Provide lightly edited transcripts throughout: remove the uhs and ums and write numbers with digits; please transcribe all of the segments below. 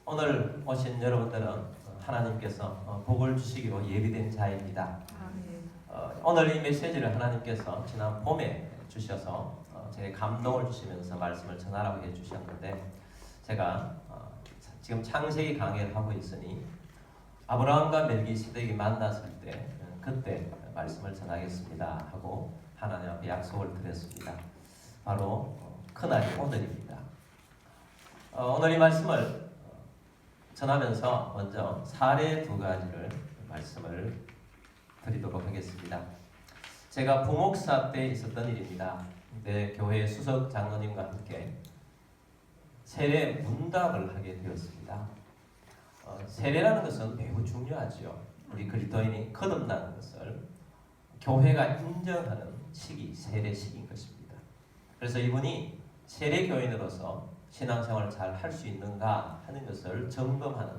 오늘 오신 여러분들은 하나님께서 복을 주시기로 예비된 자입니다. 오늘 이 메시지를 하나님께서 지난 봄에 주셔서 제게 감동을 주시면서 말씀을 전하라고 해주셨는데, 제가 지금 창세기 강의를 하고 있으니 아브라함과 멜기세덱이 만났을 때 그때 말씀을 전하겠습니다 하고 하나님 앞에 약속을 드렸습니다. 바로 그날이 오늘입니다. 오늘 이 말씀을 전하면서 먼저 사례 두 가지를 말씀을 드리도록 하겠습니다. 제가 부목사 때 있었던 일입니다. 내 교회 수석 장로님과 함께 세례 문답을 하게 되었습니다. 세례라는 것은 매우 중요하죠. 우리 그리스도인이 거듭나는 것을 교회가 인정하는 시기, 세례식인 것입니다. 그래서 이분이 세례교인으로서 신앙생활을 잘 할 수 있는가 하는 것을 점검하는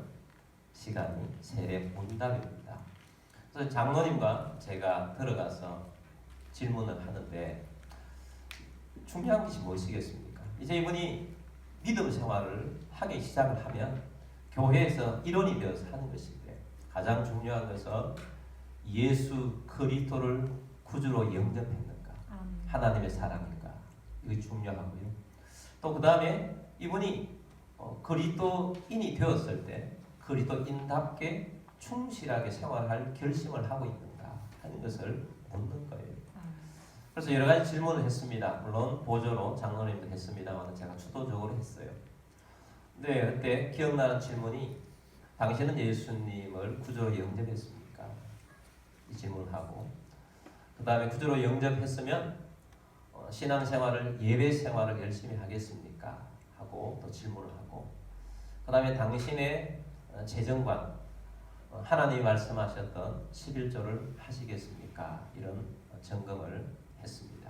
시간이 세례 문답입니다. 그래서 장로님과 제가 들어가서 질문을 하는데, 중요한 것이 무엇이겠습니까? 이제 이분이 믿음 생활을 하기 시작을 하면 교회에서 일원이 되어서 하는 것인데, 가장 중요한 것은 예수 그리스도를 구주로 영접했는가, 하나님의 사랑인가, 이게 중요하고요. 또 그 다음에 이분이 그리스도인이 되었을 때 그리스도인답게 충실하게 생활할 결심을 하고 있는가 하는 것을 묻는 거예요. 그래서 여러 가지 질문을 했습니다. 물론 보조로 장로님도 했습니다만 제가 주도적으로 했어요. 근데 그때 기억나는 질문이, 당신은 예수님을 구주로 영접했습니까? 이 질문하고, 그 다음에 구주로 영접했으면 신앙생활을, 예배생활을 열심히 하겠습니까? 하고 또 질문을 하고, 그 다음에 당신의 재정관, 하나님이 말씀하셨던 11조를 하시겠습니까? 이런 점검을 했습니다.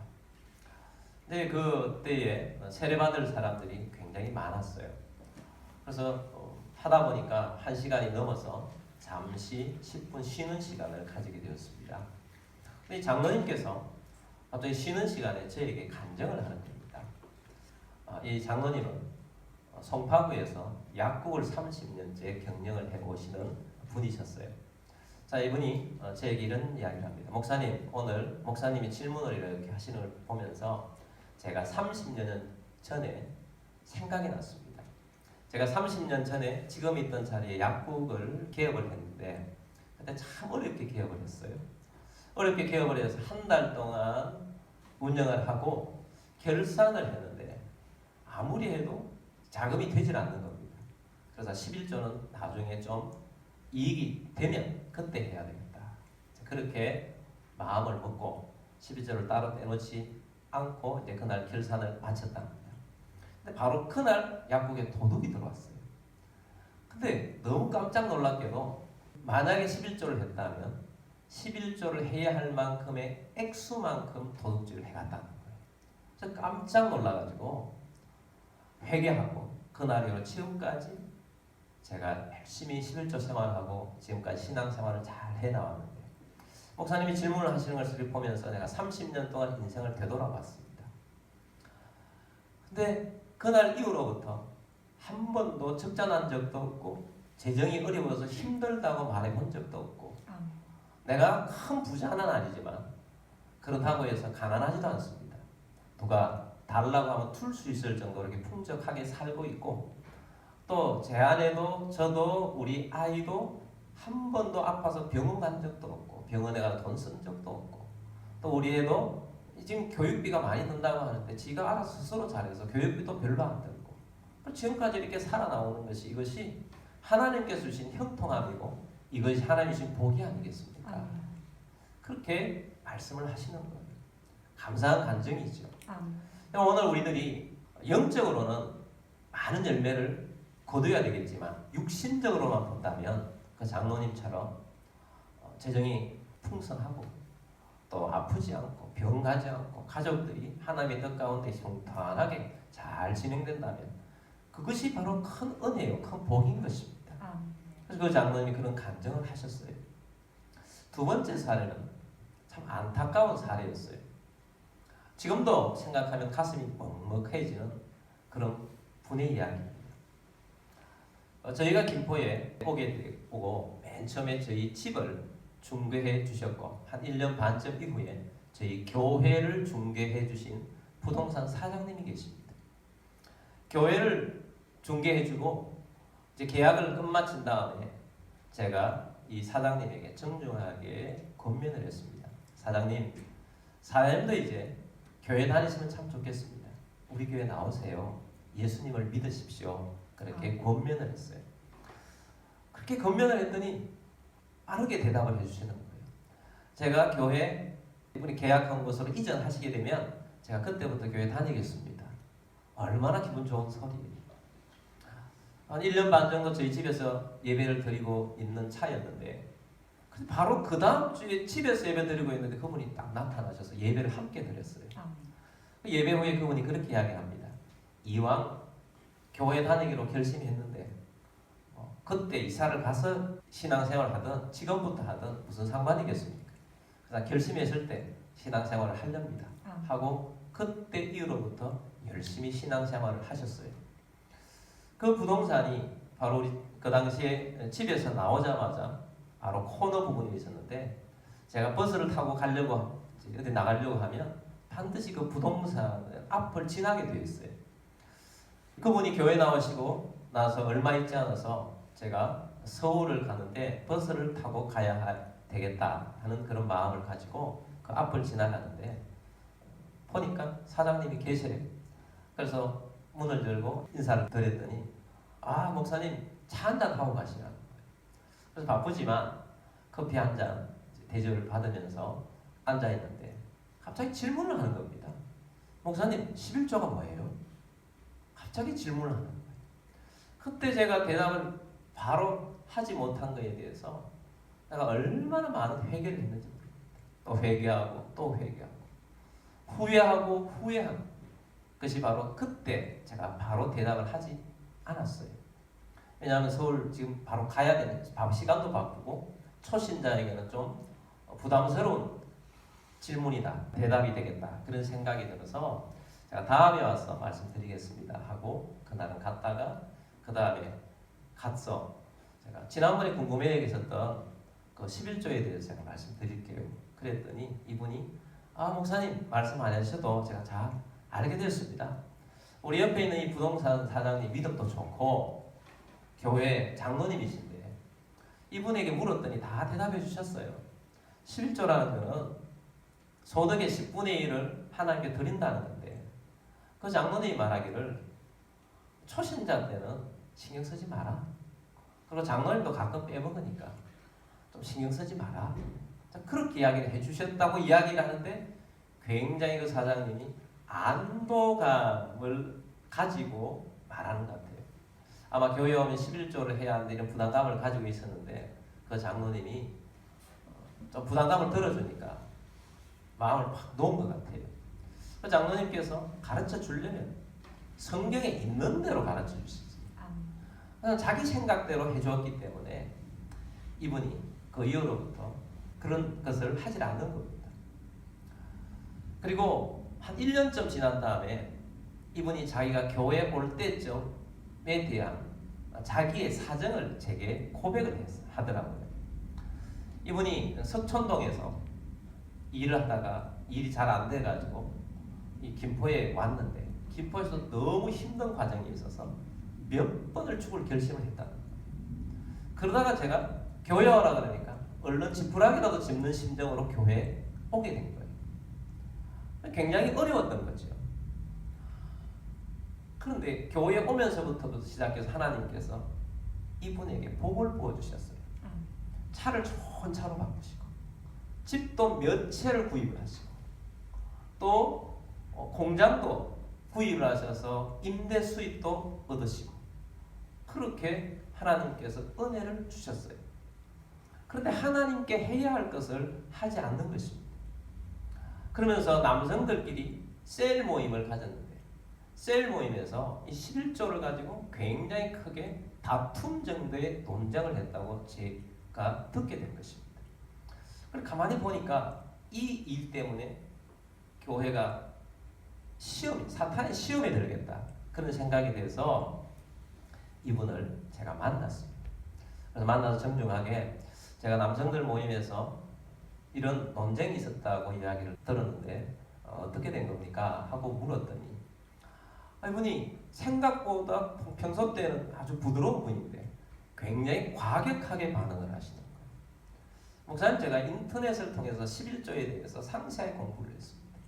근데 그때에 세례받을 사람들이 굉장히 많았어요. 그래서 하다 보니까 1시간이 넘어서 잠시 10분 쉬는 시간을 가지게 되었습니다. 근데 장로님께서 갑자기 쉬는 시간에 저에게 간증을 하는 겁니다. 이 장로님은 송파구에서 약국을 30년째 경영을 해오시는 분이셨어요. 자, 이분이 저에게 이런 이야기를 합니다. 목사님, 오늘 목사님이 질문을 이렇게 하시는 걸 보면서 제가 30년 전에 생각이 났습니다. 제가 30년 전에 지금 있던 자리에 약국을 개업을 했는데, 그때 참 어렵게 개업을 했어요. 어렵게 개업을 해서 한 달 동안 운영을 하고 결산을 했는데 아무리 해도 자금이 되질 않는 겁니다. 그래서 11조는 나중에 좀 이익이 되면 그때 해야 되겠다. 그렇게 마음을 먹고 11조를 따로 떼놓지 않고 이제 그날 결산을 마쳤답니다. 근데 바로 그날 약국에 도둑이 들어왔어요. 근데 너무 깜짝 놀랍게도 만약에 11조를 했다면 11조를 해야 할 만큼의 액수만큼 도둑질을 해갔다는 거예요. 그래서 깜짝 놀라가지고 회개하고 그날 이후로 지금까지 제가 열심히 11조 생활하고 지금까지 신앙생활을 잘 해나왔는데, 목사님이 질문을 하시는 것을 보면서 내가 30년 동안 인생을 되돌아봤습니다. 근데 그날 이후로부터 한 번도 적자난 적도 없고 재정이 어려워서 힘들다고 말해본 적도 없고, 내가 큰 부자는 아니지만 그렇다고 해서 가난하지도 않습니다. 누가 달라고 하면 툴 수 있을 정도로 이렇게 풍족하게 살고 있고, 또 제 아내도 저도 우리 아이도 한 번도 아파서 병원 간 적도 없고 병원에 가서 돈 쓴 적도 없고, 또 우리 애도 지금 교육비가 많이 든다고 하는데 지가 알아서 스스로 잘해서 교육비도 별로 안 들고 지금까지 이렇게 살아나오는 것이, 이것이 하나님께서 주신 형통함이고 이것이 하나님이 주신 복이 아니겠습니까? 그렇게 말씀을 하시는 거예요. 감사한 간증이죠. 오늘 우리들이 영적으로는 많은 열매를 거둬야 되겠지만 육신적으로만 본다면 그 장로님처럼 재정이 풍성하고 또 아프지 않고 병 가지 않고 가족들이 하나님의 뜻 가운데 형통하게 잘 진행된다면 그것이 바로 큰 은혜요, 큰 복인 것입니다. 그래서 그 장로님이 그런 간증을 하셨어요. 두 번째 사례는 참 안타까운 사례였어요. 지금도 생각하면 가슴이 먹먹해지는 그런 분의 이야기입니다. 저희가 김포에 오고 맨 처음에 저희 집을 중개해 주셨고 한 1년 반쯤 이후에 저희 교회를 중개해 주신 부동산 사장님이 계십니다. 교회를 중개해 주고 이제 계약을 끝마친 다음에 제가 이 사장님에게 정중하게 권면을 했습니다. 사장님도 이제 교회 다니시면 참 좋겠습니다. 우리 교회 나오세요. 예수님을 믿으십시오. 그렇게 권면을 했어요. 그렇게 권면을 했더니 빠르게 대답을 해주시는 거예요. 제가 교회 이분이 계약한 곳으로 이전하시게 되면 제가 그때부터 교회 다니겠습니다. 얼마나 기분 좋은 소리예요. 한 1년 반 정도 저희 집에서 예배를 드리고 있는 차였는데 바로 그 다음 주에 집에서 예배 드리고 있는데 그분이 딱 나타나셔서 예배를 함께 드렸어요. 예배 후에 그분이 그렇게 이야기합니다. 이왕 교회 다니기로 결심했는데 그때 이사를 가서 신앙생활을 하든 지금부터 하든 무슨 상관이겠습니까? 그래서 결심했을 때 신앙생활을 하렵니다. 하고 그때 이후로부터 열심히 신앙생활을 하셨어요. 그 부동산이 바로 우리 그 당시에 집에서 나오자마자 바로 코너 부분에 있었는데 제가 버스를 타고 가려고 어디 나가려고 하면 반드시 그 부동산 앞을 지나게 되어 있어요. 그분이 교회 나오시고 나서 얼마 있지 않아서 제가 서울을 가는데 버스를 타고 가야 되겠다 하는 그런 마음을 가지고 그 앞을 지나가는데 보니까 사장님이 계세요. 그래서 문을 열고 인사를 드렸더니 목사님 차 한잔 하고 가시라는 거예요. 그래서 바쁘지만 커피 한 잔 대접을 받으면서 앉아있는데 갑자기 질문을 하는 겁니다. 목사님 11조가 뭐예요? 갑자기 질문을 하는 거예요. 그때 제가 대답을 바로 하지 못한 것에 대해서 내가 얼마나 많은 회개를 했는지 모릅니다. 또 회개하고 또 회개하고 후회하고 후회하고 그것이 바로 그때 제가 바로 대답을 하지 않았어요. 왜냐하면 서울 지금 바로 가야 되는 시간도 바쁘고 초신자에게는 좀 부담스러운 질문이다. 대답이 되겠다. 그런 생각이 들어서 제가 다음에 와서 말씀드리겠습니다 하고 그날은 갔다가 그 다음에 가서 제가 지난번에 궁금해 계셨던 그 11조에 대해서 제가 말씀드릴게요. 그랬더니 이분이 목사님 말씀 안 하셔도 제가 잘 알게 됐습니다. 우리 옆에 있는 이 부동산 사장님 믿음도 좋고 교회 장로님이신데 이분에게 물었더니 다 대답해 주셨어요. 11조라는 것은 소득의 10분의 1을 하나님께 드린다는 건데 그 장로님이 말하기를 초신자 때는 신경 쓰지 마라. 그리고 장로님도 가끔 빼먹으니까 좀 신경 쓰지 마라. 그렇게 이야기를 해주셨다고 이야기를 하는데 굉장히 그 사장님이 안도감을 가지고 말하는 것 같아요. 아마 교회 오면 11조를 해야 하는데 이런 부담감을 가지고 있었는데 그 장로님이 좀 부담감을 들어주니까 마음을 확 놓은 것 같아요. 그 장로님께서 가르쳐 주려면 성경에 있는 대로 가르쳐 주시지. 그냥 자기 생각대로 해주었기 때문에 이분이 그 이후로부터 그런 것을 하질 않는 겁니다. 그리고 한 1년쯤 지난 다음에 이분이 자기가 교회 올 때쯤에 대한 자기의 사정을 제게 고백을 하더라고요. 이분이 석촌동에서 일을 하다가 일이 잘 안 돼가지고 이 김포에 왔는데 김포에서 너무 힘든 과정이 있어서 몇 번을 죽을 결심을 했다는 거예요. 그러다가 제가 교회 오라 그러니까 얼른 지푸라기라도 짚는 심정으로 교회에 오게 된 거예요. 굉장히 어려웠던 거죠. 그런데 교회에 오면서부터 시작해서 하나님께서 이분에게 복을 부어주셨어요. 차를 좋은 차로 바꾸시고 집도 몇 채를 구입을 하시고 또 공장도 구입을 하셔서 임대 수입도 얻으시고 그렇게 하나님께서 은혜를 주셨어요. 그런데 하나님께 해야 할 것을 하지 않는 것입니다. 그러면서 남성들끼리 셀 모임을 가졌는데 셀 모임에서 이 11조를 가지고 굉장히 크게 다툼 정도의 논쟁을 했다고 제가 듣게 된 것입니다. 그리고 가만히 보니까 이 일 때문에 교회가 사탄의 시험에 들겠다 그런 생각이 돼서 이분을 제가 만났습니다. 그래서 만나서 정중하게 제가 남성들 모임에서 이런 논쟁이 있었다고 이야기를 들었는데 어떻게 된 겁니까? 하고 물었더니 이분이 생각보다 평소 때는 아주 부드러운 분인데 굉장히 과격하게 반응을 하시는 거예요. 목사님, 제가 인터넷을 통해서 11조에 대해서 상세하게 공부를 했습니다.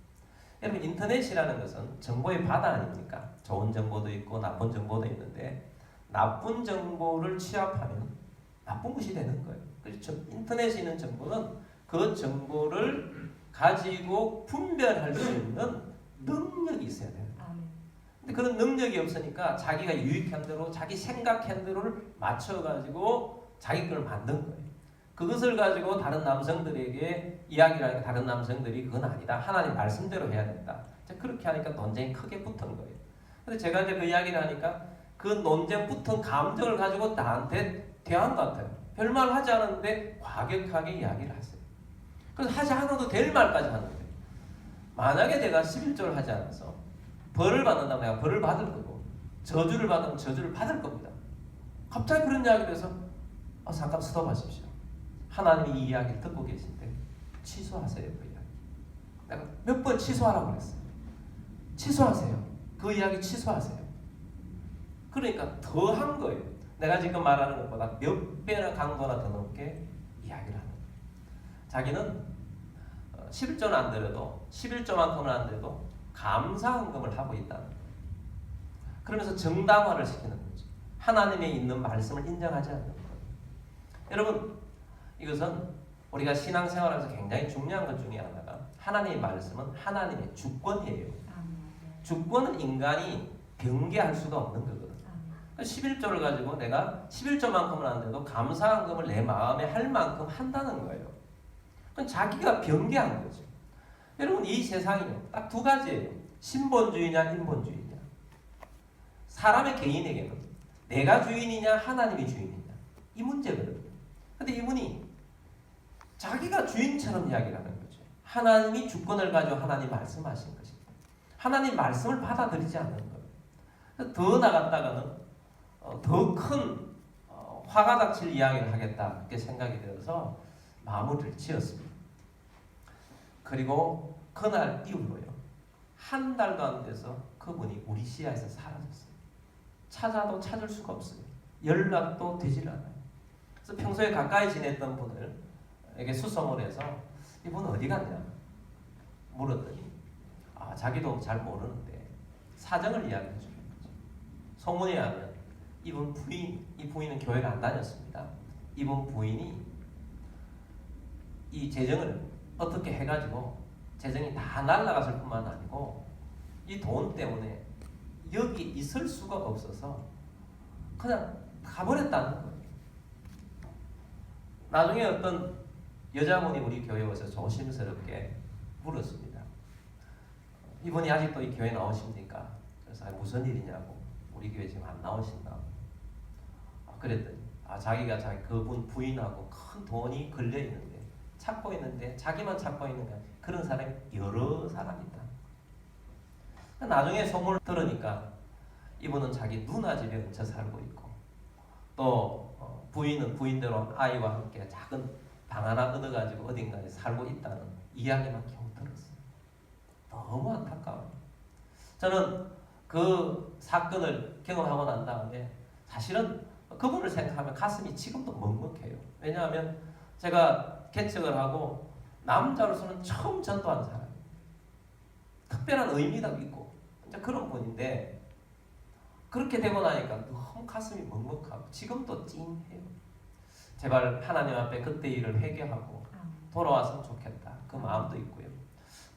여러분, 인터넷이라는 것은 정보의 바다 아닙니까? 좋은 정보도 있고 나쁜 정보도 있는데 나쁜 정보를 취합하면 나쁜 것이 되는 거예요. 그래서 인터넷에 있는 정보는 그 정보를 가지고 분별할 수 있는 능력이 있어야 돼요. 근데 그런 능력이 없으니까 자기가 유익한 대로 자기 생각한 대로를 맞춰가지고 자기 걸 만든 거예요. 그것을 가지고 다른 남성들에게 이야기를 하니까 다른 남성들이 그건 아니다. 하나님 말씀대로 해야 된다. 그렇게 하니까 논쟁이 크게 붙은 거예요. 근데 제가 이제 그 이야기를 하니까 그 논쟁 붙은 감정을 가지고 나한테 대한 것 같아요. 별말 하지 않았는데 과격하게 이야기를 하세요. 그래서 하지 않아도 될 말까지 하는 거예요. 만약에 내가 11조를 하지 않아서 벌을 받는다면 내가 벌을 받을 거고 저주를 받으면 저주를 받을 겁니다. 갑자기 그런 이야기를 해서 잠깐 스톱하십시오. 하나님이 이 이야기를 듣고 계신데 취소하세요. 그 이야기. 내가 몇 번 취소하라고 그랬어요. 취소하세요. 그 이야기 취소하세요. 그러니까 더 한 거예요. 내가 지금 말하는 것보다 몇 배나 강도나 더 높게 이야기를 하는 거예요. 자기는 11조는 안 드려도 11조만큼은 안 돼도 감사헌금을 하고 있다는 거예요. 그러면서 정당화를 시키는 거죠. 하나님의 있는 말씀을 인정하지 않는 거예요. 여러분, 이것은 우리가 신앙생활에서 굉장히 중요한 것 중에 하나가 하나님의 말씀은 하나님의 주권이에요. 주권은 인간이 변개할 수가 없는 거거든. 11조를 가지고 내가 11조만큼은 안 돼도 감사헌금을 내 마음에 할 만큼 한다는 거예요. 그건 자기가 변개한 거죠. 여러분, 이 세상이요 딱 두 가지예요. 신본주의냐 인본주의냐. 사람의 개인에게는 내가 주인이냐 하나님이 주인이냐 이 문제거든요. 근데 이분이 자기가 주인처럼 이야기를 하는 거죠. 하나님이 주권을 가지고 하나님 말씀하신 것입니다. 하나님 말씀을 받아들이지 않는 거예요. 더 나갔다가는 더 큰 화가 닥칠 이야기를 하겠다 그렇게 생각이 되어서 마무리를 지었습니다. 그리고 그날 이후로요 한 달도 안 돼서 그분이 우리 시야에서 사라졌어요. 찾아도 찾을 수가 없어요. 연락도 되질 않아요. 그래서 평소에 가까이 지냈던 분에게 수송을 해서 이분 어디 갔냐 물었더니 자기도 잘 모르는데 사정을 이야기해 주는 거죠. 소문에 의하면 이분 부인, 이 부인은 교회를 안 다녔습니다. 이분 부인이 이 재정을 어떻게 해가지고 재정이 다 날아갔을 뿐만 아니고 이 돈 때문에 여기 있을 수가 없어서 그냥 가버렸다는 거예요. 나중에 어떤 여자분이 우리 교회에 와서 조심스럽게 물었습니다. 이분이 아직도 이 교회 나오십니까? 그래서 무슨 일이냐고. 우리 교회 지금 안 나오신다고. 그랬더니 자기가 그분 부인하고 큰 돈이 걸려 있는데 찾고 있는데 자기만 찾고 있는 거야. 그런 사람이 여러 사람이 있다. 나중에 소문을 들으니까 이분은 자기 누나 집에 얹혀 살고 있고 또 부인은 부인대로 아이와 함께 작은 방 하나 얻어가지고 어딘가에 살고 있다는 이야기만 겨우 들었어요. 너무 안타까워요. 저는 그 사건을 경험하고 난 다음에 사실은 그분을 생각하면 가슴이 지금도 먹먹해요. 왜냐하면 제가 개척을 하고 남자로서는 처음 전도한 사람이에요. 특별한 의미가 있고 그런 분인데 그렇게 되고 나니까 너무 가슴이 먹먹하고 지금도 찡해요. 제발 하나님 앞에 그때 일을 회개하고 돌아왔으면 좋겠다. 그 마음도 있고요.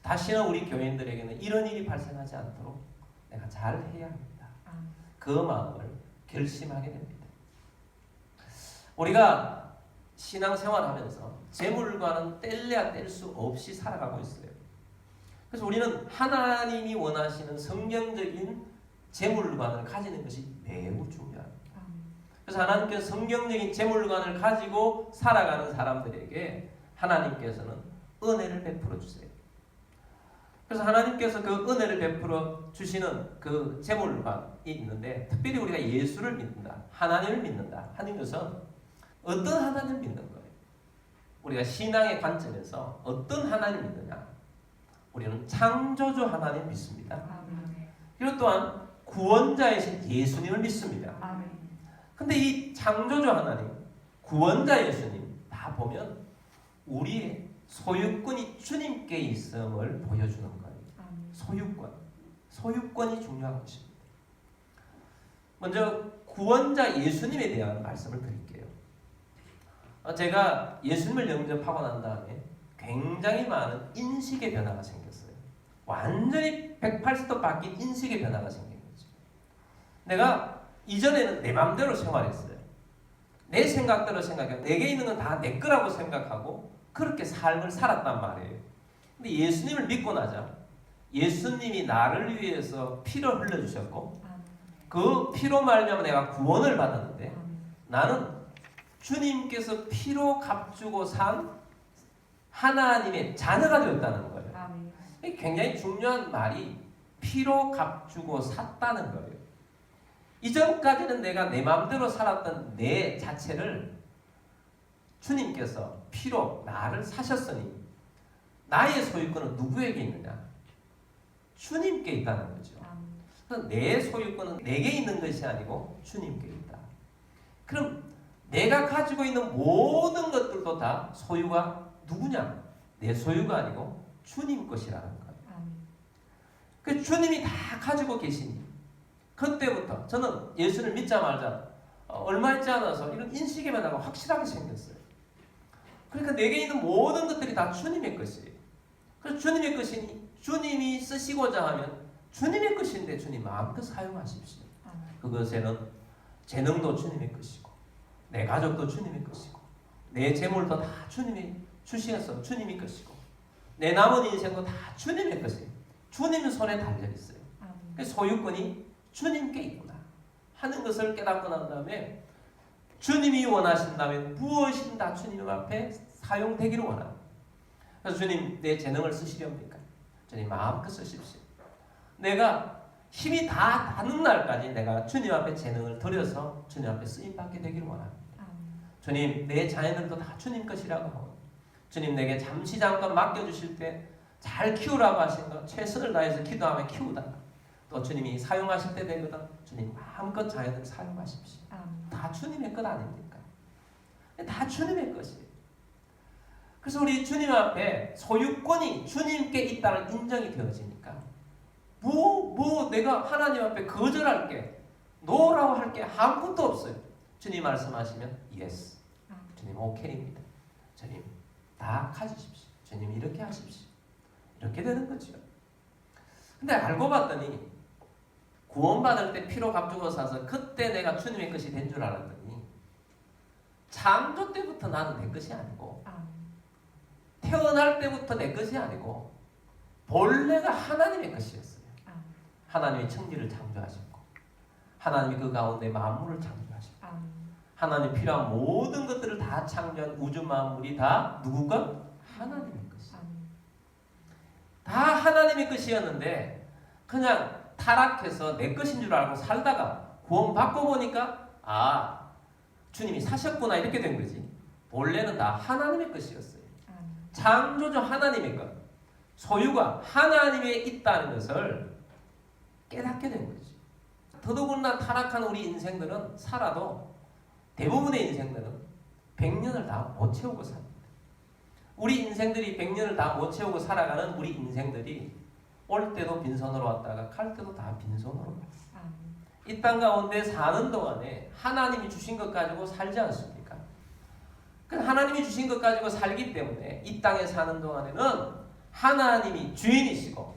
다시는 우리 교인들에게는 이런 일이 발생하지 않도록 내가 잘 해야 합니다. 그 마음을 결심하게 됩니다. 우리가 신앙생활하면서 재물과는 뗄래야 뗄 수 없이 살아가고 있어요. 그래서 우리는 하나님이 원하시는 성경적인 재물관을 가지는 것이 매우 중요합니다. 그래서 하나님께서 성경적인 재물관을 가지고 살아가는 사람들에게 하나님께서는 은혜를 베풀어 주세요. 그래서 하나님께서 그 은혜를 베풀어 주시는 그 재물관이 있는데, 특별히 우리가 예수를 믿는다, 하나님을 믿는다 하는 것은 어떤 하나님을 믿는 거예요? 우리가 신앙의 관점에서 어떤 하나님 믿느냐? 우리는 창조주 하나님 믿습니다. 그리고 또한 구원자이신 예수님을 믿습니다. 근데 이 창조주 하나님, 구원자 예수님 다 보면 우리의 소유권이 주님께 있음을 보여주는 거예요. 소유권이 중요한 것입니다. 먼저 구원자 예수님에 대한 말씀을 드릴게요. 제가 예수님을 영접하고 난 다음에 굉장히 많은 인식의 변화가 생겼어요. 완전히 180도 바뀐 인식의 변화가 생긴 거죠. 내가 이전에는 내 마음대로 생활했어요. 내 생각대로 생각해요. 내게 있는 건 다 내 거라고 생각하고 그렇게 삶을 살았단 말이에요. 근데 예수님을 믿고 나자 예수님이 나를 위해서 피를 흘려주셨고 그 피로 말미암아 내가 구원을 받았는데 나는 주님께서 피로 값주고 산 하나님의 자녀가 되었다는 거예요. 굉장히 중요한 말이 피로 값주고 샀다는 거예요. 이전까지는 내가 내 마음대로 살았던 내 자체를 주님께서 피로 나를 사셨으니 나의 소유권은 누구에게 있느냐? 주님께 있다는 거죠. 내 소유권은 내게 있는 것이 아니고 주님께 있다. 그럼 내가 가지고 있는 모든 것들도 다 소유가 누구냐? 내 소유가 아니고 주님 것이라는 거예요. 그 주님이 다 가지고 계시니 그때부터 저는 예수를 믿자마자 얼마 있지 않아서 이런 인식의 변화가 확실하게 생겼어요. 그러니까 내게 있는 모든 것들이 다 주님의 것이에요. 그래서 주님의 것이니 주님이 쓰시고자 하면 주님의 것인데 주님 마음껏 사용하십시오. 그것에는 재능도 주님의 것이고 내 가족도 주님의 것이고 내 재물도 다 주님이 주시어서 주님의 것이고 내 남은 인생도 다 주님의 것이에요. 주님 손에 달려있어요. 소유권이 주님께 있구나 하는 것을 깨닫고 난 다음에 주님이 원하신다면 무엇이든 다 주님 앞에 사용되기를 원합니다. 그래서 주님 내 재능을 쓰시렵니까? 주님 마음껏 쓰십시오. 내가 힘이 다 닿는 날까지 내가 주님 앞에 재능을 들여서 주님 앞에 쓰임받게 되기를 원합니다. 주님 내 자녀들도 다 주님 것이라고 하고 주님 내게 잠깐 맡겨주실 때 잘 키우라고 하신 것 최선을 다해서 기도하며 키우다가 또 주님이 사용하실 때 되거든 주님 마음껏 자녀들 사용하십시오. 다 주님의 것 아닙니까? 다 주님의 것이에요. 그래서 우리 주님 앞에 소유권이 주님께 있다는 인정이 되어지니까 내가 하나님 앞에 거절할 게 노라고 할 게 아무것도 없어요. 주님 말씀하시면 yes. 주님 오케이입니다. 주님 다 가지십시오. 주님 이렇게 하십시오. 이렇게 되는 거죠. 근데 알고 봤더니 구원받을 때 피로 값주고 사서 그때 내가 주님의 것이 된 줄 알았더니 창조 때부터 나는 내 것이 아니고 태어날 때부터 내 것이 아니고 본래가 하나님의 것이었어요. 하나님이 천지를 창조하셨고 하나님이 그 가운데 만물을 창조하셨고 하나님 필요한 모든 것들을 다 창조한 우주 만물이 다 누구 것? 하나님의 것이에요. 다 하나님의 것이었는데 그냥 타락해서 내 것인 줄 알고 살다가 구원받고 보니까 주님이 사셨구나 이렇게 된 거지. 본래는 다 하나님의 것이었어요. 창조주 하나님의 것, 소유가 하나님에 있다는 것을 깨닫게 된 거지. 더더군다나 타락한 우리 인생들은 살아도 대부분의 인생들은 100년을 다 못 채우고 삽니다. 우리 인생들이 100년을 다 못 채우고 살아가는 우리 인생들이 올 때도 빈손으로 왔다가 갈 때도 다 빈손으로 왔어요. 이 땅 가운데 사는 동안에 하나님이 주신 것 가지고 살지 않습니까? 하나님이 주신 것 가지고 살기 때문에 이 땅에 사는 동안에는 하나님이 주인이시고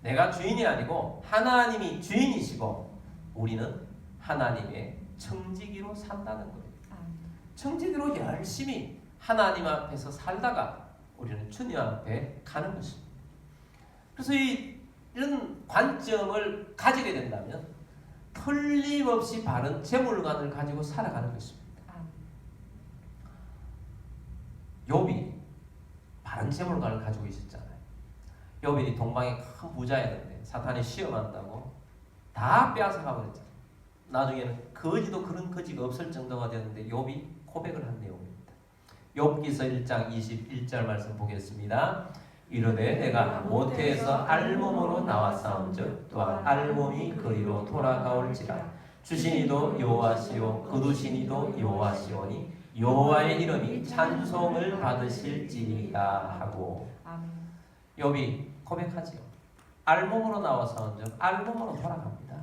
내가 주인이 아니고 하나님이 주인이시고 우리는 하나님의 청지기로 산다는 거예요. 청지기로 열심히 하나님 앞에서 살다가 우리는 주님 앞에 가는 것입니다. 그래서 이런 관점을 가지게 된다면 틀림없이 바른 재물관을 가지고 살아가는 것입니다. 욥이 바른 재물관을 가지고 있었잖아요. 욥이 동방의 큰 부자였는데 사탄이 시험한다고 다 빼앗아가 버렸잖아요. 나중에는 거지도 그런 거지가 없을 정도가 되었는데 욥이 고백을 한 내용입니다. 욥기서 1장 21절 말씀 보겠습니다. 이르되 내가 모태에서 알몸으로 나왔사온즉 또한 알몸이 그리로 돌아가올지라. 주신 이도 여호와시요 거두신 이도 여호와시오니 여호와의 이름이 찬송을 받으실지니라 하고. 욥이 고백하지요. 알몸으로 나와사온즉 알몸으로 돌아갑니다.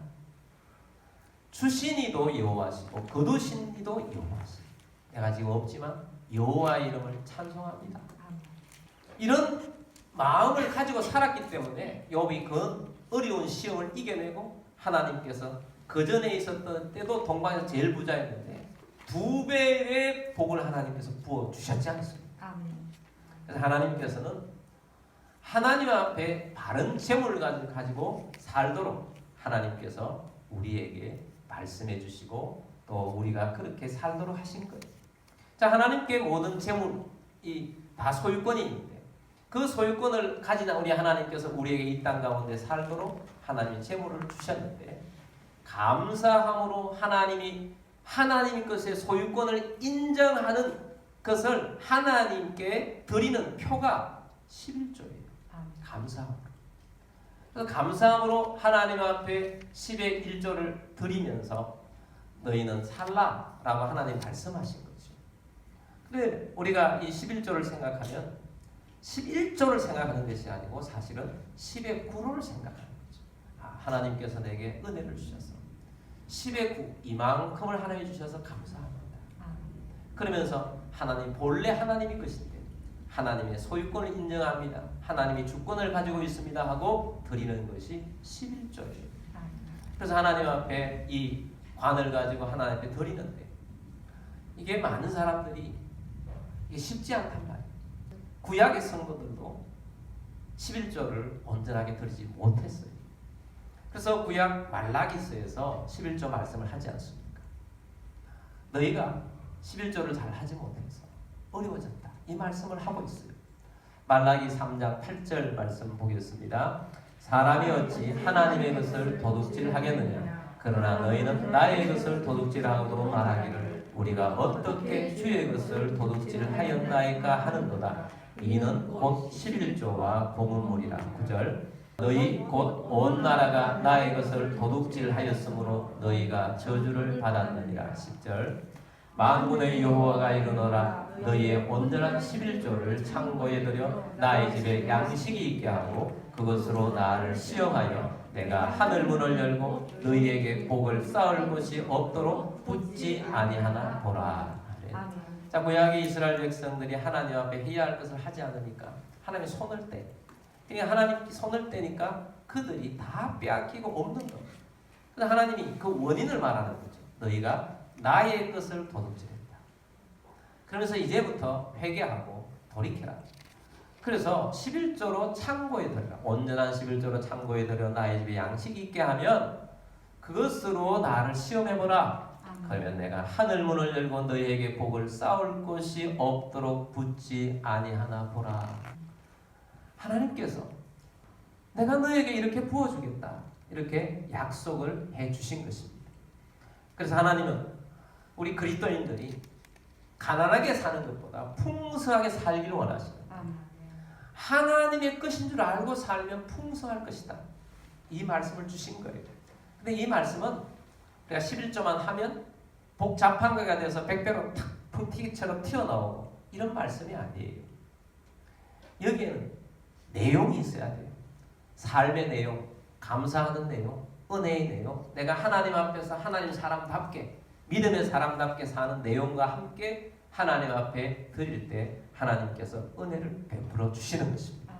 주신 이도 여호와시고 거두신 이도 여호와시. 내가 지금 없지만 여호와의 이름을 찬송합니다. 이런 마음을 가지고 살았기 때문에 욥이 그 어려운 시험을 이겨내고 하나님께서 그 전에 있었던 때도 동방에서 제일 부자였는데 2배의 복을 하나님께서 부어 주셨지 않습니까? 그래서 하나님께서는 하나님 앞에 바른 재물을 가지고 살도록 하나님께서 우리에게 말씀해 주시고 또 우리가 그렇게 살도록 하신 거예요. 자, 하나님께 모든 재물이 다 소유권이 있는데 그 소유권을 가진 우리 하나님께서 우리에게 이 땅 가운데 살도록 하나님이 재물을 주셨는데 감사함으로 하나님이 하나님 것의 소유권을 인정하는 것을 하나님께 드리는 표가 11조예요. 감사함으로. 그래서 감사함으로 하나님 앞에 10의 1조를 드리면서 너희는 살라라고 하나님 말씀하신 거죠. 근데 우리가 이 11조를 생각하면 11조를 생각하는 것이 아니고 사실은 10의 9를 생각하는 거죠. 하나님께서 내게 은혜를 주셔서 10의 9 이만큼을 하나님이 주셔서 감사합니다. 그러면서 하나님 본래 하나님이 것인데 하나님의 소유권을 인정합니다. 하나님이 주권을 가지고 있습니다 하고 드리는 것이 11조예요. 그래서 하나님 앞에 이 관을 가지고 하나님 앞에 드리는데 이게 많은 사람들이 이게 쉽지 않단 말이에요. 구약의 성도들도 11조를 온전하게 드리지 못했어요. 그래서 구약 말라기서에서 11조 말씀을 하지 않습니까? 너희가 11조를 잘 하지 못해서 어려워졌다. 이 말씀을 하고 있어요. 말라기 3장 8절 말씀 보겠습니다. 사람이 어찌 하나님의 것을 도둑질하겠느냐? 그러나 너희는 나의 것을 도둑질하고도 말하기를 우리가 어떻게 주의 것을 도둑질하였나이까 하는도다. 이는 곧 11조와 봉헌물이라. 9절 너희 곧 온 나라가 나의 것을 도둑질하였으므로 너희가 저주를 받았느니라. 10절 만군의 여호와가 이르노라. 너희의 온전한 11조를 창고에 들여 나의 집에 양식이 있게 하고 그것으로 나를 시험하여 내가 하늘 문을 열고 너희에게 복을 쌓을 곳이 없도록 붙지 아니하나 보라. 자, 구약의 이스라엘 백성들이 하나님 앞에 해야 할 것을 하지 않으니까 하나님이 손을 떼. 그러니까 하나님이 손을 떼니까 그들이 다 빼앗기고 없는 겁니다. 그래서 하나님이 그 원인을 말하는 거죠. 너희가 나의 것을 도둑질했다. 그러면서 이제부터 회개하고 돌이켜라. 그래서 11조로 창고에 들여라. 온전한 11조로 창고에 들여 나의 집에 양식이 있게 하면 그것으로 나를 시험해보라. 그러면 내가 하늘 문을 열고 너희에게 복을 쌓을 곳이 없도록 붙지 아니하나 보라. 하나님께서 내가 너에게 이렇게 부어주겠다. 이렇게 약속을 해주신 것입니다. 그래서 하나님은 우리 그리스도인들이 가난하게 사는 것보다 풍성하게 살기를 원하시는 하나님의 것인 줄 알고 살면 풍성할 것이다. 이 말씀을 주신 거예요. 근데 이 말씀은 내가 11조만 하면 복잡한가가 돼서 100배로 탁 풍티기처럼 튀어나오고 이런 말씀이 아니에요. 여기에는 내용이 있어야 돼요. 삶의 내용, 감사하는 내용, 은혜의 내용, 내가 하나님 앞에서 하나님 사람답게 믿음의 사람답게 사는 내용과 함께 하나님 앞에 드릴 때 하나님께서 은혜를 베풀어 주시는 것입니다.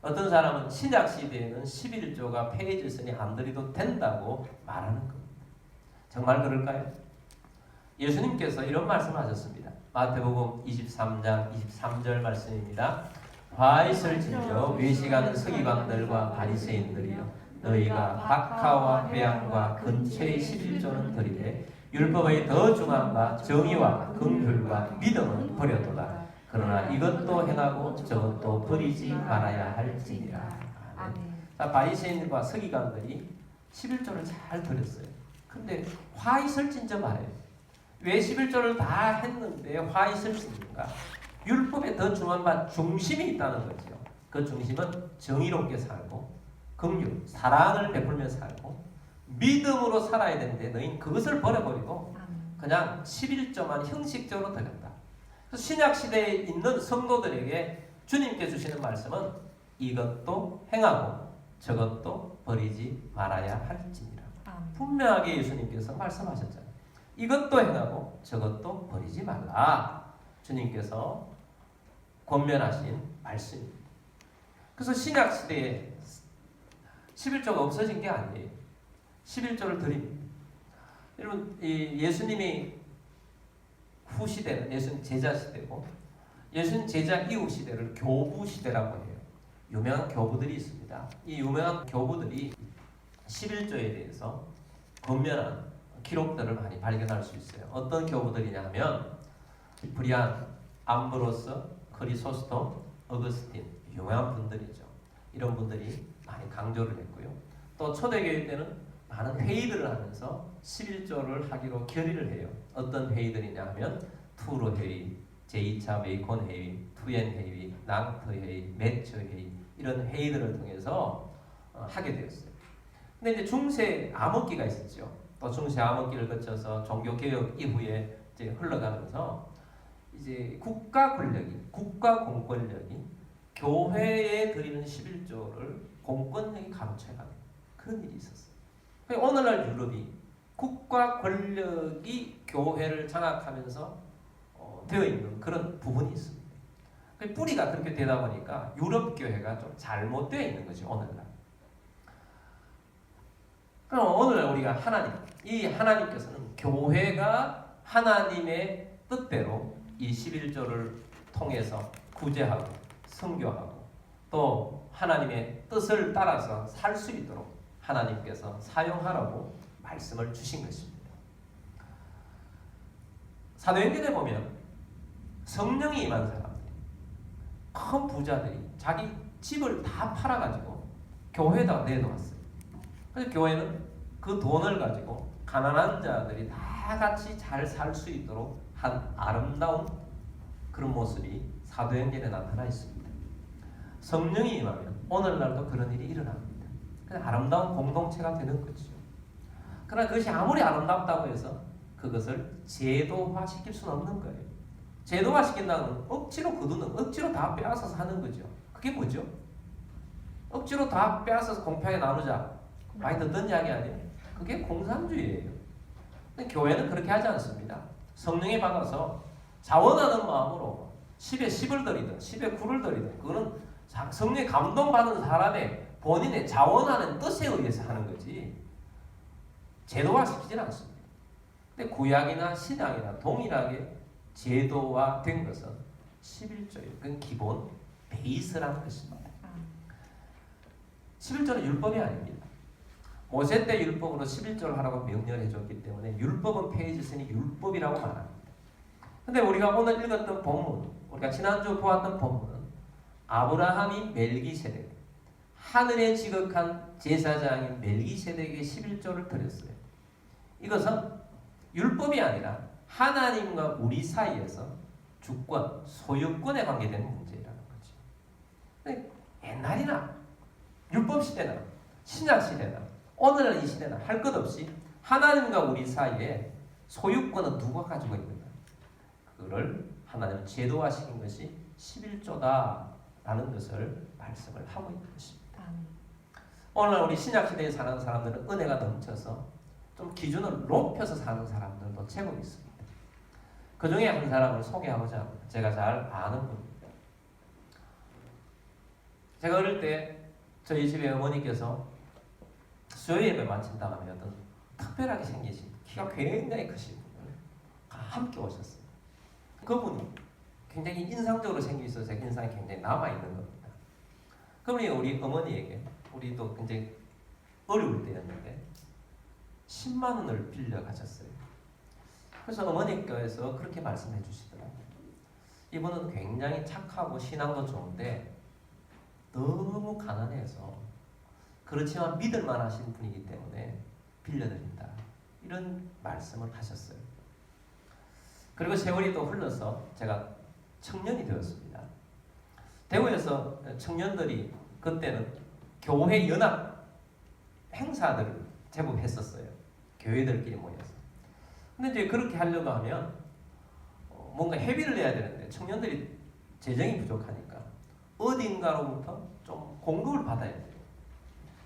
어떤 사람은 신약 시대에는 11조가 폐해졌으니 안 드려도 된다고 말하는 겁니다. 정말 그럴까요? 예수님께서 이런 말씀하셨습니다. 마태복음 23장 23절 말씀입니다. 화 있을진저 외식하는 서기관들과 바리새인들이여 너희가 박하와 배양과 근처의 11조는 드리되 율법의 더 중한 바 정의와 긍휼과 믿음은 버려도다. 그러나 이것도 행하고 저것도 버리지 말아야 할지니라. 자, 바리새인과 서기관들이 11조를 잘 드렸어요. 근데 화 있을진저 말이에요. 왜 11조를 다 했는데 화 있을진가? 율법에 더 중요한 중심이 있다는 거죠. 그 중심은 정의롭게 살고 긍휼, 사랑을 베풀며 살고 믿음으로 살아야 되는데 너희는 그것을 버려버리고 그냥 11조만 형식적으로 드렸다. 신약 시대에 있는 성도들에게 주님께 주시는 말씀은 이것도 행하고 저것도 버리지 말아야 할지니라. 분명하게 예수님께서 말씀하셨잖아요. 이것도 행하고 저것도 버리지 말라. 주님께서 권면하신 말씀입니다. 그래서 신약 시대에 11조가 없어진 게 아니에요. 11조를 드립니다. 여러분, 예수님이 후 시대는 예수님 제자 시대고 예수님 제자 이후 시대를 교부 시대라고 해요. 유명한 교부들이 있습니다. 이 유명한 교부들이 11조에 대해서 권면한 기록들을 많이 발견할 수 있어요. 어떤 교부들이냐 하면 브리안, 암브로스, 크리소스톰, 어거스틴 유명한 분들이죠. 이런 분들이 많이 강조를 했고요. 또 초대교회 때는 많은 회의들을 하면서 11조를 하기로 결의를 해요. 어떤 회의들이냐 하면 투르 회의, 제2차 베이컨 회의, 투엔 회의, 낭트 회의, 매처 회의 이런 회의들을 통해서 하게 되었어요. 근데 이제 중세 암흑기가 있었죠. 또 중세 암흑기를 거쳐서 종교 개혁 이후에 이제 흘러가면서 이제 국가 권력이, 국가 공권력이 교회에 드리는 11조를 공권력이 가로채가는 그런 일이 있었어요. 오늘날 유럽이 국가 권력이 교회를 장악하면서 되어 있는 그런 부분이 있습니다. 뿌리가 그렇게 되다 보니까 유럽 교회가 좀 잘못되어 있는 거죠. 오늘날. 그럼 오늘 우리가 이 하나님께서는 교회가 하나님의 뜻대로 이 11조를 통해서 구제하고 선교하고 또 하나님의 뜻을 따라서 살 수 있도록 하나님께서 사용하라고 말씀을 주신 것입니다. 사도행전에 보면 성령이 임한 사람들, 큰 부자들이 자기 집을 다 팔아가지고 교회에다 내놓았어요. 그래서 교회는 그 돈을 가지고 가난한 자들이 다 같이 잘 살 수 있도록 한 아름다운 그런 모습이 사도행전에 나타나 있습니다. 성령이 임하면 오늘날도 그런 일이 일어납니다. 그냥 아름다운 공동체가 되는 거죠. 그러나 그것이 아무리 아름답다고 해서 그것을 제도화시킬 수는 없는 거예요. 제도화시킨다는 억지로 거두는, 억지로 다 빼앗아서 하는 거죠. 그게 뭐죠? 억지로 다 빼앗아서 공평하게 나누자. 많이 듣던 이야기 아니에요? 그게 공산주의예요. 근데 교회는 그렇게 하지 않습니다. 성령에 받아서 자원하는 마음으로 10에 10을 드리든 10에 9를 드리든 그거는 성령에 감동받은 사람의 본인의 자원하는 뜻에 의해서 하는 거지 제도화시키진 않습니다. 근데 구약이나 신약이나 동일하게 제도화된 것은 11조예요. 그건 기본 베이스라는 것입니다. 11조는 율법이 아닙니다. 모세 때 율법으로 11조를 하라고 명령을 해줬기 때문에 율법은 폐해졌으니 율법이라고 말합니다. 근데 우리가 오늘 읽었던 본문, 우리가 지난주 보았던 본문은 아브라함이 멜기세덱, 하늘에 지극한 제사장인 멜기세덱의 11조를 드렸어요. 이것은 율법이 아니라 하나님과 우리 사이에서 주권, 소유권에 관계된 문제라는 거죠. 근데 옛날이나 율법 시대나 신약 시대나 오늘날 이 시대나 할 것 없이 하나님과 우리 사이에 소유권은 누가 가지고 있는가? 그거를 하나님은 제도화시킨 것이 11조다라는 것을 말씀을 하고 있는 것입니다. 오늘날 우리 신약 시대에 사는 사람들은 은혜가 넘쳐서 좀 기준을 높여서 사는 사람들도 제법 있습니다. 그 중에 한 사람을 소개하고자 합니다. 제가 잘 아는 분입니다. 제가 어릴 때 저희 집에 어머니께서 수요 예배 마친다 하면 어떤 특별하게 생기신 키가 굉장히 크신 분을 함께 오셨어요. 그분이 굉장히 인상적으로 생기셔서 제 인상이 굉장히 남아있는 겁니다. 그분이 우리 어머니에게 우리도 굉장히 어려울 때였는데 10만 원을 빌려 가셨어요. 그래서 어머니께서 그렇게 말씀해 주시더라고요. 이분은 굉장히 착하고 신앙도 좋은데 너무 가난해서 그렇지만 믿을만 하신 분이기 때문에 빌려드린다. 이런 말씀을 하셨어요. 그리고 세월이 또 흘러서 제가 청년이 되었습니다. 대구에서 청년들이 그때는 교회 연합 행사들을 제법 했었어요. 교회들끼리 모여서. 근데 이제 그렇게 하려고 하면 뭔가 회비를 내야 되는데 청년들이 재정이 부족하니까 어딘가로부터 좀 공급을 받아야 돼요.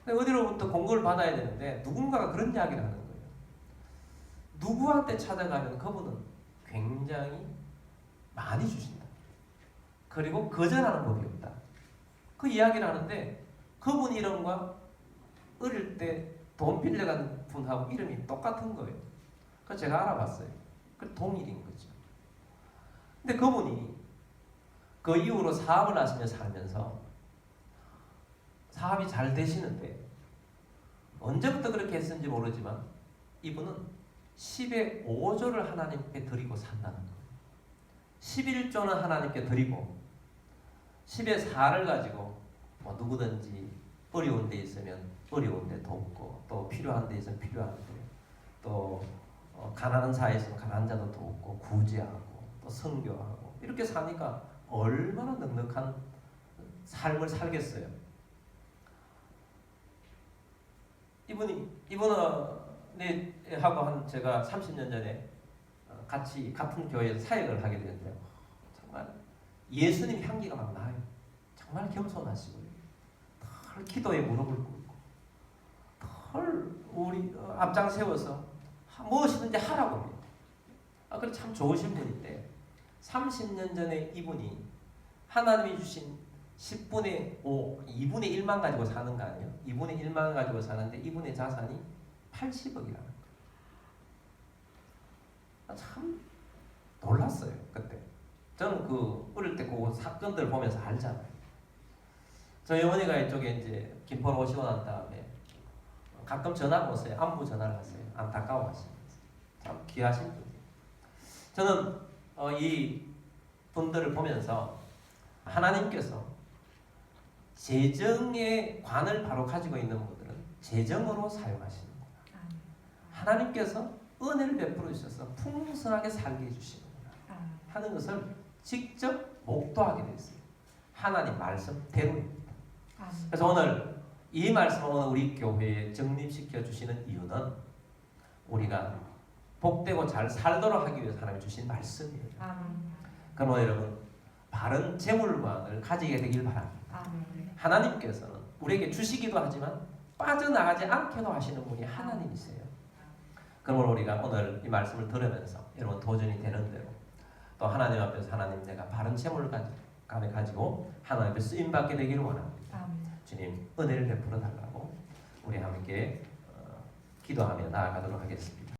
근데 어디로부터 공급을 받아야 되는데 누군가가 그런 이야기를 하는 거예요. 누구한테 찾아가면 그분은 굉장히 많이 주신다. 그리고 거절하는 법이 없다. 그 이야기를 하는데 그분 이름과 어릴 때 돈 빌려간 분하고 이름이 똑같은 거예요. 그래서 제가 알아봤어요. 그 동일인 거죠. 근데 그분이 그 이후로 사업을 하시며 살면서 사업이 잘 되시는데 언제부터 그렇게 했는지 모르지만 이분은 10의 5조를 하나님께 드리고 산다는 거예요. 11조는 하나님께 드리고 10의 4를 가지고 뭐 누구든지 어려운 데 있으면 어려운 데 돕고 또 필요한 데 있으면 필요한 데 또 가난한 자에 있으면 가난한 자도 돕고 구제하고 또 선교하고 이렇게 사니까 얼마나 넉넉한 삶을 살겠어요. 이분은 하고 한 제가 30년 전에 같은 교회에서 사역을 하게 되는데요. 정말 예수님 향기가 막 나요. 정말 겸손하시고 늘 기도에 무릎을 꿇고 늘 우리 앞장 세워서 무엇이든지 하라고 합니다. 그래 참 좋으신 분인데 30년 전에 이분이 하나님이 주신 10분의 5, 2분의 1만 가지고 사는 거 아니에요? 2분의 1만 가지고 사는데 이분의 자산이 80억이라는 거예요. 참 놀랐어요 그때. 저는 그 어릴 때 그 사건들 보면서 알잖아요. 저희 어머니가 이쪽에 이제 김포로 오시고 난 다음에 가끔 전화가 오세요. 안부 전화를 하세요. 안타까워하시면서. 참 귀하신 분이에요. 저는 이 분들을 보면서 하나님께서 재정의 관을 바로 가지고 있는 분들은 재정으로 사용하시는구나. 하나님께서 은혜를 베풀어 주셔서 풍성하게 살게 해주시는구나 하는 것을 직접 목도하게 됐어요. 하나님 말씀대로입니다. 그래서 오늘 이 말씀을 오늘 우리 교회에 정립시켜 주시는 이유는 우리가 복되고 잘 살도록 하기 위해서 하나님 주신 말씀이에요. 그럼 여러분 바른 재물관을 가지게 되길 바랍니다. 하나님께서는 우리에게 주시기도 하지만 빠져나가지 않게도 하시는 분이 하나님이세요. 그러므로 우리가 오늘 이 말씀을 들으면서 여러분 도전이 되는 대로 또 하나님 앞에서 하나님 내가 바른 재물관을 가지고 하나님 앞에 쓰임받게 되기를 원합니다. 주님 은혜를 베풀어 달라고 우리 함께 기도하며 나아가도록 하겠습니다.